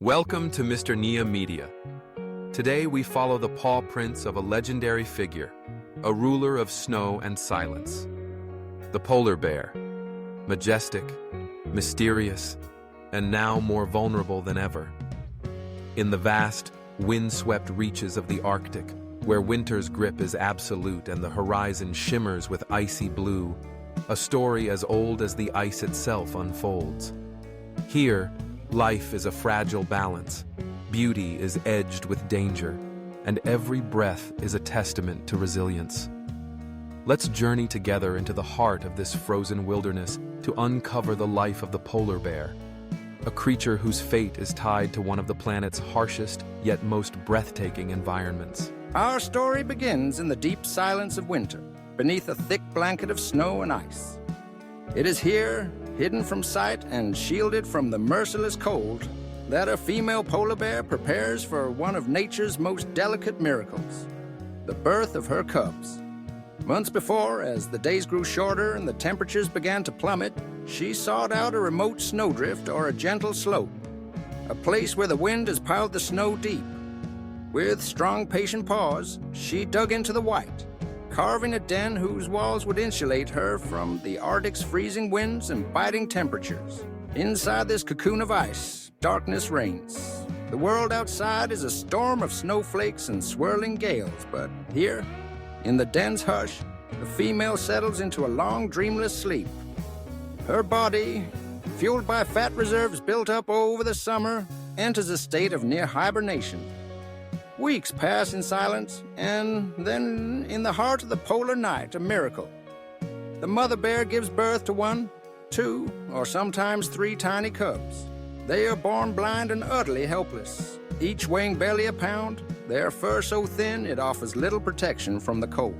Welcome to Mr. Nghia Media. Today we follow the paw prints of a legendary figure, a ruler of snow and silence. The polar bear, majestic, mysterious, and now more vulnerable than ever. In the vast, wind-swept reaches of the Arctic, where winter's grip is absolute and the horizon shimmers with icy blue, a story as old as the ice itself unfolds. Here, life is a fragile balance, beauty is edged with danger, and every breath is a testament to resilience. Let's journey together into the heart of this frozen wilderness to uncover the life of the polar bear, a creature whose fate is tied to one of the planet's harshest yet most breathtaking environments. Our story begins in the deep silence of winter, beneath a thick blanket of snow and ice. It is here, hidden from sight and shielded from the merciless cold, that a female polar bear prepares for one of nature's most delicate miracles, the birth of her cubs. Months before, as the days grew shorter and the temperatures began to plummet, she sought out a remote snowdrift or a gentle slope, a place where the wind has piled the snow deep. With strong, patient paws, she dug into the white, carving a den whose walls would insulate her from the Arctic's freezing winds and biting temperatures. Inside this cocoon of ice, darkness reigns. The world outside is a storm of snowflakes and swirling gales, but here, in the den's hush, the female settles into a long, dreamless sleep. Her body, fueled by fat reserves built up over the summer, enters a state of near hibernation. Weeks pass in silence, and then, in the heart of the polar night, a miracle. The mother bear gives birth to one, two, or sometimes three tiny cubs. They are born blind and utterly helpless, each weighing barely a pound, their fur so thin it offers little protection from the cold.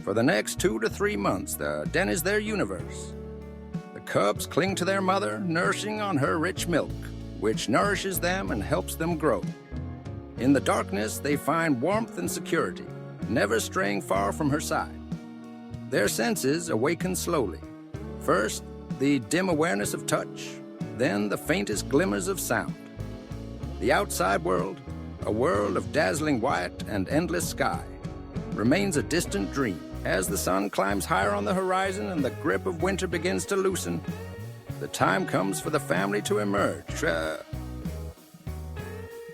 For the next 2 to 3 months, the den is their universe. The cubs cling to their mother, nursing on her rich milk, which nourishes them and helps them grow. In the darkness, they find warmth and security, never straying far from her side. Their senses awaken slowly. First, the dim awareness of touch, then the faintest glimmers of sound. The outside world, a world of dazzling white and endless sky, remains a distant dream. As the sun climbs higher on the horizon and the grip of winter begins to loosen, the time comes for the family to emerge.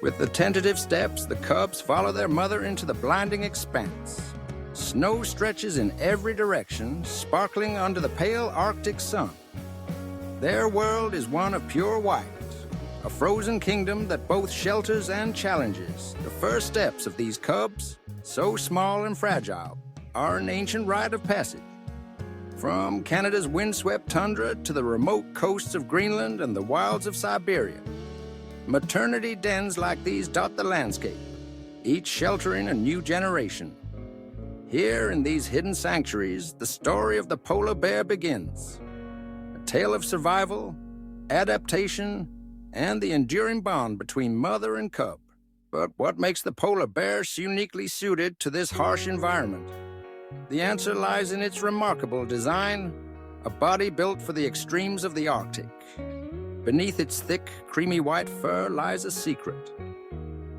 With the tentative steps, the cubs follow their mother into the blinding expanse. Snow stretches in every direction, sparkling under the pale Arctic sun. Their world is one of pure white, a frozen kingdom that both shelters and challenges. The first steps of these cubs, so small and fragile, are an ancient rite of passage. From Canada's windswept tundra to the remote coasts of Greenland and the wilds of Siberia, maternity dens like these dot the landscape, each sheltering a new generation. Here in these hidden sanctuaries, the story of the polar bear begins. A tale of survival, adaptation, and the enduring bond between mother and cub. But what makes the polar bear so uniquely suited to this harsh environment? The answer lies in its remarkable design, a body built for the extremes of the Arctic. Beneath its thick, creamy white fur lies a secret.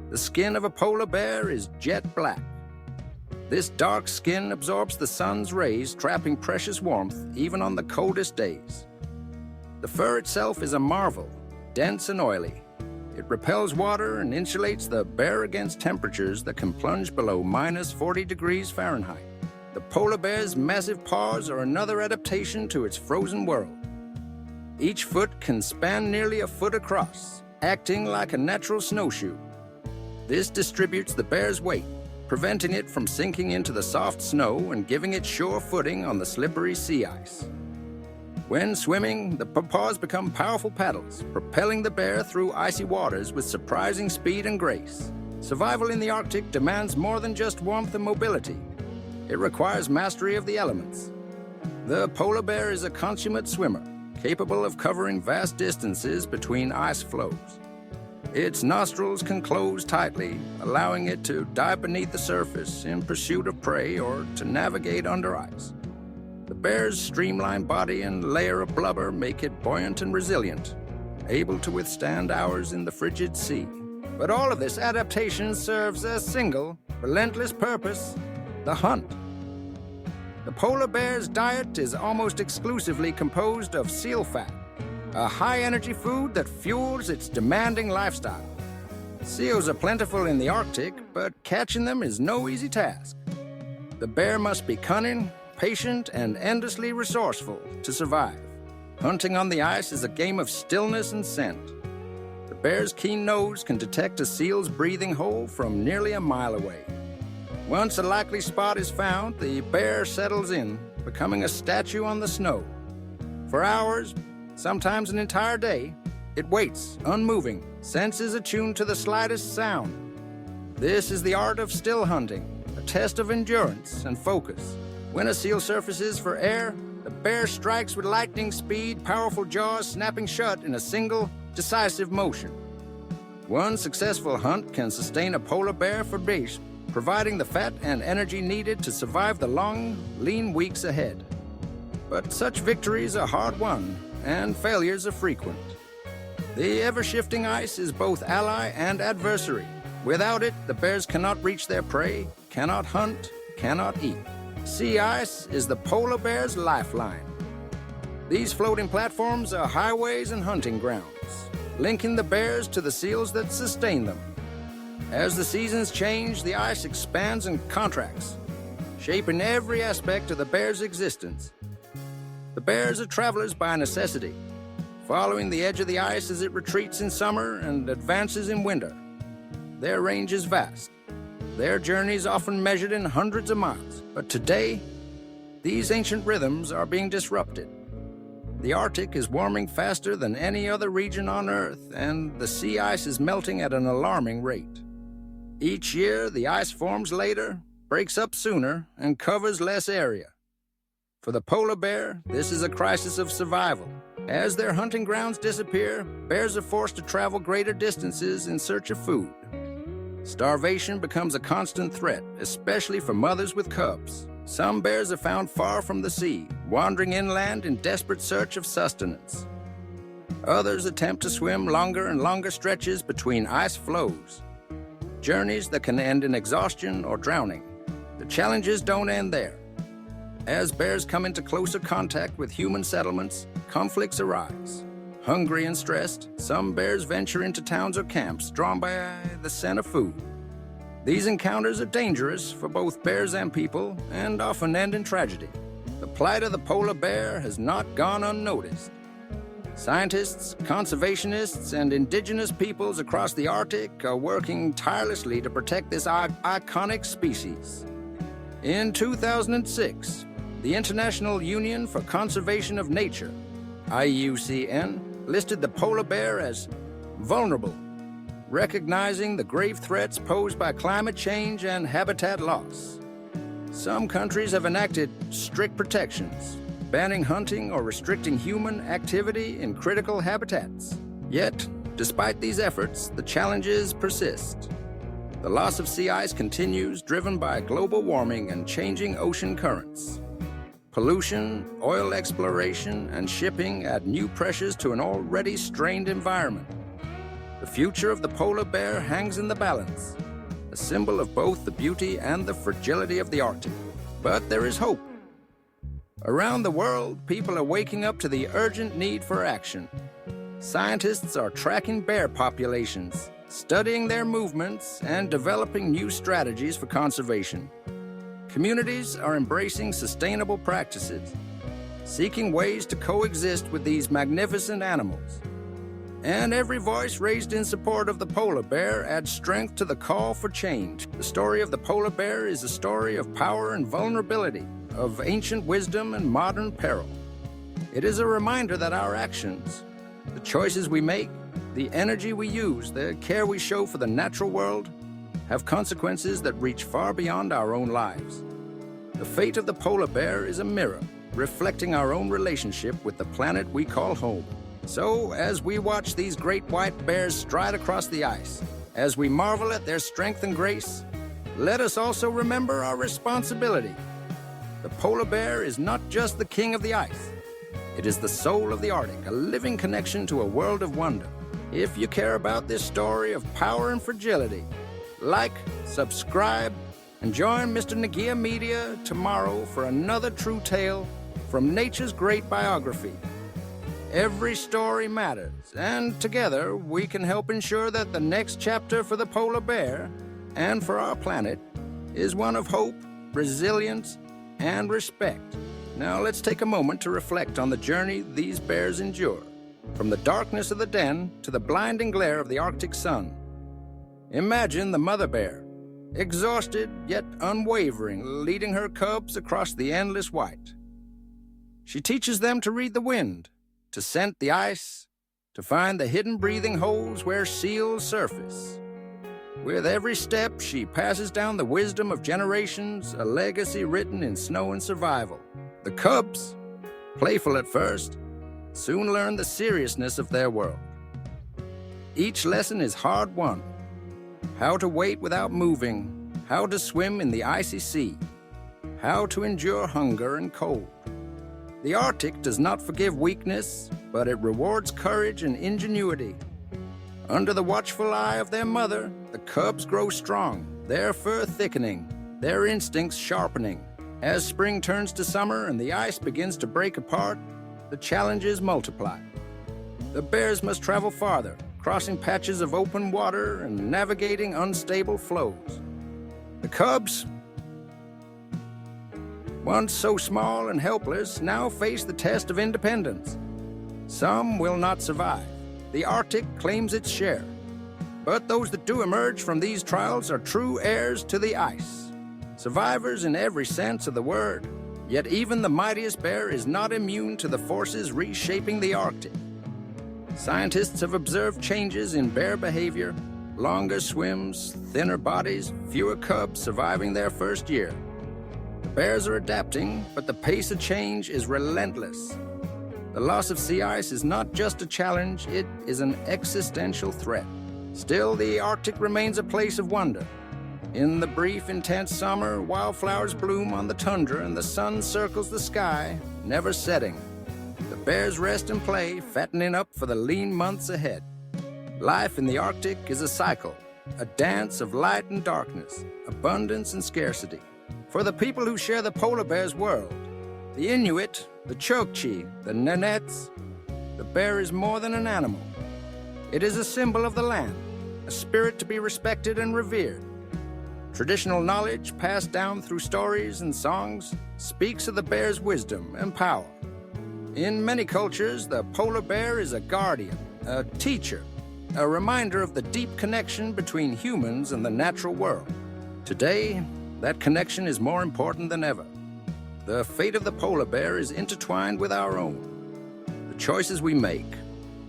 The skin of a polar bear is jet black. This dark skin absorbs the sun's rays, trapping precious warmth even on the coldest days. The fur itself is a marvel, dense and oily. It repels water and insulates the bear against temperatures that can plunge below -40 degrees Fahrenheit. The polar bear's massive paws are another adaptation to its frozen world. Each foot can span nearly a foot across, acting like a natural snowshoe. This distributes the bear's weight, preventing it from sinking into the soft snow and giving it sure footing on the slippery sea ice. When swimming, the paws become powerful paddles, propelling the bear through icy waters with surprising speed and grace. Survival in the Arctic demands more than just warmth and mobility. It requires mastery of the elements. The polar bear is a consummate swimmer, capable of covering vast distances between ice floes. Its nostrils can close tightly, allowing it to dive beneath the surface in pursuit of prey or to navigate under ice. The bear's streamlined body and layer of blubber make it buoyant and resilient, able to withstand hours in the frigid sea. But all of this adaptation serves a single, relentless purpose: the hunt. The polar bear's diet is almost exclusively composed of seal fat, a high-energy food that fuels its demanding lifestyle. Seals are plentiful in the Arctic, but catching them is no easy task. The bear must be cunning, patient, and endlessly resourceful to survive. Hunting on the ice is a game of stillness and scent. The bear's keen nose can detect a seal's breathing hole from nearly a mile away. Once a likely spot is found, the bear settles in, becoming a statue on the snow. For hours, sometimes an entire day, it waits, unmoving, senses attuned to the slightest sound. This is the art of still hunting, a test of endurance and focus. When a seal surfaces for air, the bear strikes with lightning speed, powerful jaws snapping shut in a single, decisive motion. One successful hunt can sustain a polar bear for days, providing the fat and energy needed to survive the long, lean weeks ahead. But such victories are hard won, and failures are frequent. The ever-shifting ice is both ally and adversary. Without it, the bears cannot reach their prey, cannot hunt, cannot eat. Sea ice is the polar bear's lifeline. These floating platforms are highways and hunting grounds, linking the bears to the seals that sustain them. As the seasons change, the ice expands and contracts, shaping every aspect of the bear's existence. The bears are travelers by necessity, following the edge of the ice as it retreats in summer and advances in winter. Their range is vast, their journeys often measured in hundreds of miles. But today, these ancient rhythms are being disrupted. The Arctic is warming faster than any other region on Earth, and the sea ice is melting at an alarming rate. Each year, the ice forms later, breaks up sooner, and covers less area. For the polar bear, this is a crisis of survival. As their hunting grounds disappear, bears are forced to travel greater distances in search of food. Starvation becomes a constant threat, especially for mothers with cubs. Some bears are found far from the sea, wandering inland in desperate search of sustenance. Others attempt to swim longer and longer stretches between ice floes, journeys that can end in exhaustion or drowning. The challenges don't end there. As bears come into closer contact with human settlements, conflicts arise. Hungry and stressed, some bears venture into towns or camps drawn by the scent of food. These encounters are dangerous for both bears and people, and often end in tragedy. The plight of the polar bear has not gone unnoticed. Scientists, conservationists, and indigenous peoples across the Arctic are working tirelessly to protect this iconic species. In 2006, the International Union for Conservation of Nature, IUCN, listed the polar bear as vulnerable, recognizing the grave threats posed by climate change and habitat loss. Some countries have enacted strict protections, banning hunting or restricting human activity in critical habitats. Yet, despite these efforts, the challenges persist. The loss of sea ice continues, driven by global warming and changing ocean currents. Pollution, oil exploration, and shipping add new pressures to an already strained environment. The future of the polar bear hangs in the balance, a symbol of both the beauty and the fragility of the Arctic. But there is hope. Around the world, people are waking up to the urgent need for action. Scientists are tracking bear populations, studying their movements, and developing new strategies for conservation. Communities are embracing sustainable practices, seeking ways to coexist with these magnificent animals. And every voice raised in support of the polar bear adds strength to the call for change. The story of the polar bear is a story of power and vulnerability, of ancient wisdom and modern peril. It is a reminder that our actions, the choices we make, the energy we use, the care we show for the natural world, have consequences that reach far beyond our own lives. The fate of the polar bear is a mirror, reflecting our own relationship with the planet we call home. So, as we watch these great white bears stride across the ice, as we marvel at their strength and grace, let us also remember our responsibility. The polar bear is not just the king of the ice. It is the soul of the Arctic, a living connection to a world of wonder. If you care about this story of power and fragility, like, subscribe, and join Mr. Nghia Media tomorrow for another true tale from nature's great biography. Every story matters, and together we can help ensure that the next chapter for the polar bear and for our planet is one of hope, resilience, and respect. Now let's take a moment to reflect on the journey these bears endure, from the darkness of the den to the blinding glare of the Arctic sun. Imagine the mother bear, exhausted yet unwavering, leading her cubs across the endless white. She teaches them to read the wind, to scent the ice, to find the hidden breathing holes where seals surface. With every step, she passes down the wisdom of generations, a legacy written in snow and survival. The cubs, playful at first, soon learn the seriousness of their world. Each lesson is hard-won. How to wait without moving, how to swim in the icy sea, how to endure hunger and cold. The Arctic does not forgive weakness, but it rewards courage and ingenuity. Under the watchful eye of their mother, the cubs grow strong, their fur thickening, their instincts sharpening. As spring turns to summer and the ice begins to break apart, the challenges multiply. The bears must travel farther, crossing patches of open water and navigating unstable flows. The cubs, once so small and helpless, now face the test of independence. Some will not survive. The Arctic claims its share. But those that do emerge from these trials are true heirs to the ice, survivors in every sense of the word. Yet even the mightiest bear is not immune to the forces reshaping the Arctic. Scientists have observed changes in bear behavior, longer swims, thinner bodies, fewer cubs surviving their first year. The bears are adapting, but the pace of change is relentless. The loss of sea ice is not just a challenge, it is an existential threat. Still, the Arctic remains a place of wonder. In the brief, intense summer, wildflowers bloom on the tundra and the sun circles the sky, never setting. The bears rest and play, fattening up for the lean months ahead. Life in the Arctic is a cycle, a dance of light and darkness, abundance and scarcity. For the people who share the polar bear's world, the Inuit, the Chukchi, the Nenets, the bear is more than an animal. It is a symbol of the land, a spirit to be respected and revered. Traditional knowledge passed down through stories and songs speaks of the bear's wisdom and power. In many cultures, the polar bear is a guardian, a teacher, a reminder of the deep connection between humans and the natural world. Today, that connection is more important than ever. The fate of the polar bear is intertwined with our own. The choices we make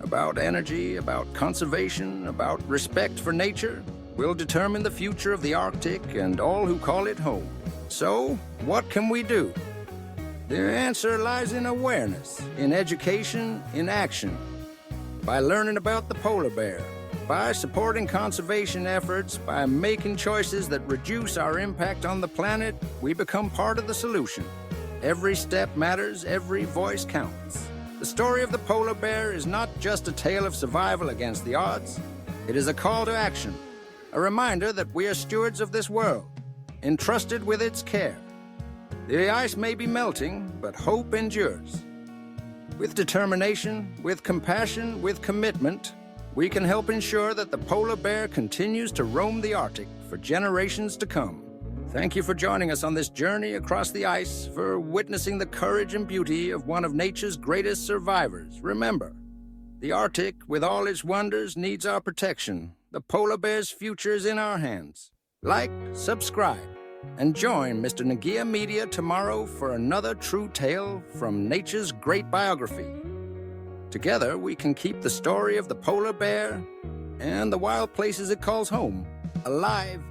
about energy, about conservation, about respect for nature will determine the future of the Arctic and all who call it home. So, what can we do? The answer lies in awareness, in education, in action. By learning about the polar bear, by supporting conservation efforts, by making choices that reduce our impact on the planet, we become part of the solution. Every step matters, every voice counts. The story of the polar bear is not just a tale of survival against the odds. It is a call to action, a reminder that we are stewards of this world, entrusted with its care. The ice may be melting, but hope endures. With determination, with compassion, with commitment, we can help ensure that the polar bear continues to roam the Arctic for generations to come. Thank you for joining us on this journey across the ice, for witnessing the courage and beauty of one of nature's greatest survivors. Remember, the Arctic, with all its wonders, needs our protection. The polar bear's future is in our hands. Like, subscribe, and join Mr. Nghia Media tomorrow for another true tale from nature's great biography. Together, we can keep the story of the polar bear and the wild places it calls home alive.